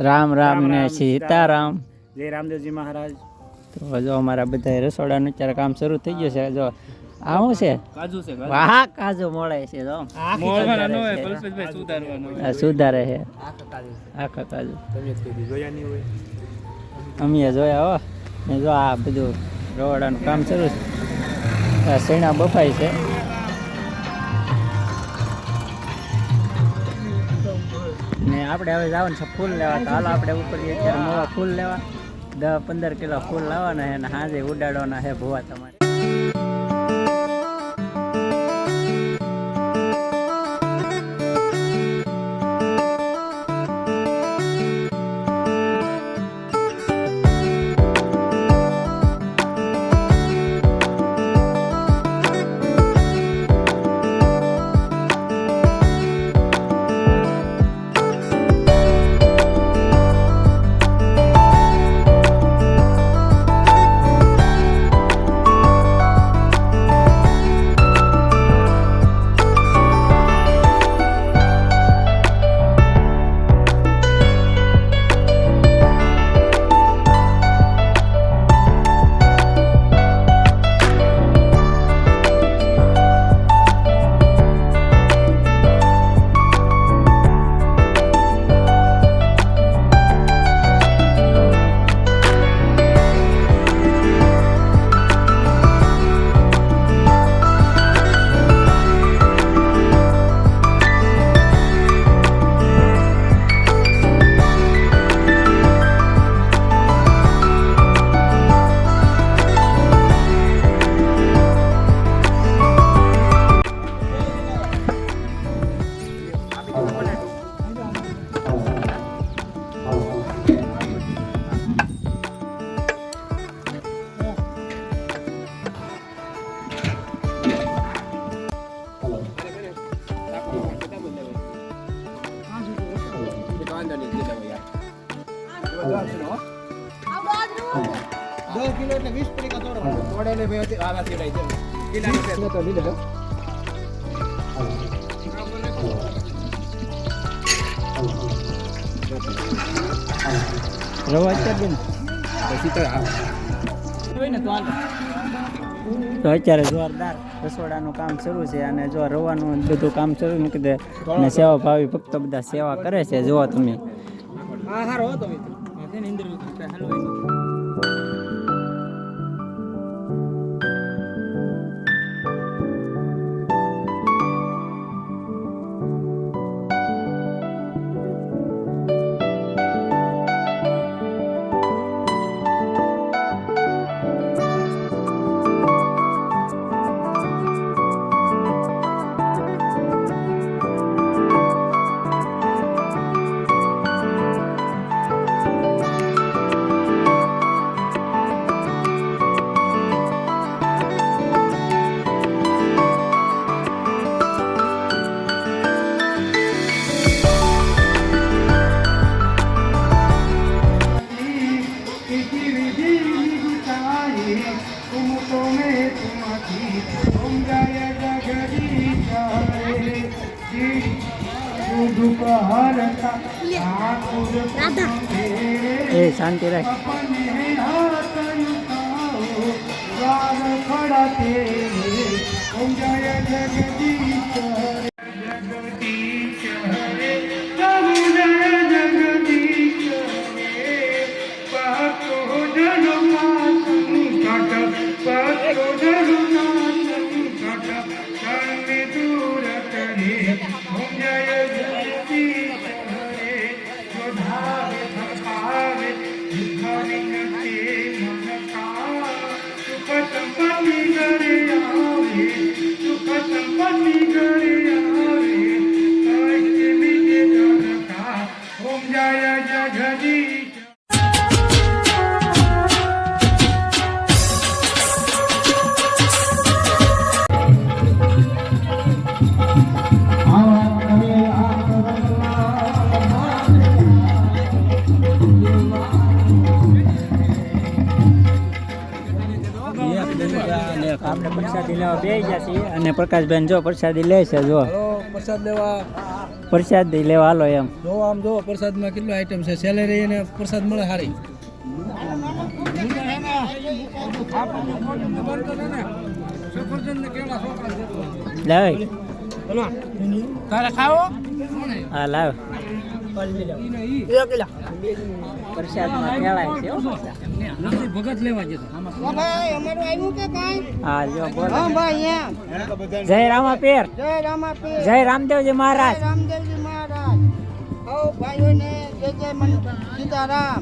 રામ રામ ને સીતારામ. જય રામદેવજી મહારાજ. તો જો અમારા બધા રસોડાનું અત્યારે કામ શરૂ થઈ ગયું છે. જો આ શું છે? કાજુ છે. વાહ, કાજુ મોળે છે. જો મોળવાનો હોય, કલ્પેશભાઈ સુધારવાનો. આ સુધારે છે આખા કાજુ. તમે કીધું જોયા નહીં હોય. અમે જોયા હો. ને જો આ બધું રવાડાનું કામ શરૂ છે. આ શેણા બફાય છે. ને આપણે હવે જવાનું છે ફૂલ લેવા. તો હાલો આપણે ઉપર અત્યારે નવા ફૂલ લેવા. 10-15 કિલો ફૂલ લાવવાના છે અને હાજે ઉડાડવાના છે ભૂવા તમારે. રવા છે બેન. પછી તો અત્યારે જોરદાર રસોડાનું કામ શરૂ છે અને જો રવાનું બધું કામ શરૂ મૂકી દે અને સેવા ભાવી ભક્તો બધા સેવા કરે છે. જુઓ તમે. એ શાંતિ રાખ. આપણે પ્રસાદી લેવા બેસી ગયા છીએ અને પ્રકાશભાઈ જો પ્રસાદી લે છે. જો પ્રસાદ લેવા પ્રસાદ લેવા હાલો એમ. જો આમ જો પ્રસાદમાં કેટલો આઈટમ છે સેલેરી અને પ્રસાદ મળે સારી લાવ તારે ખાવો હા લાવ પ્રસાદમાં કેળાય છે હો. ભગત લેવા જતો હા જો બોલો જય રામાપીર જય રામદેવજી મહારાજ રામદેવજી મહારાજ ઓ ભાઈઓને જય જય સીતારામ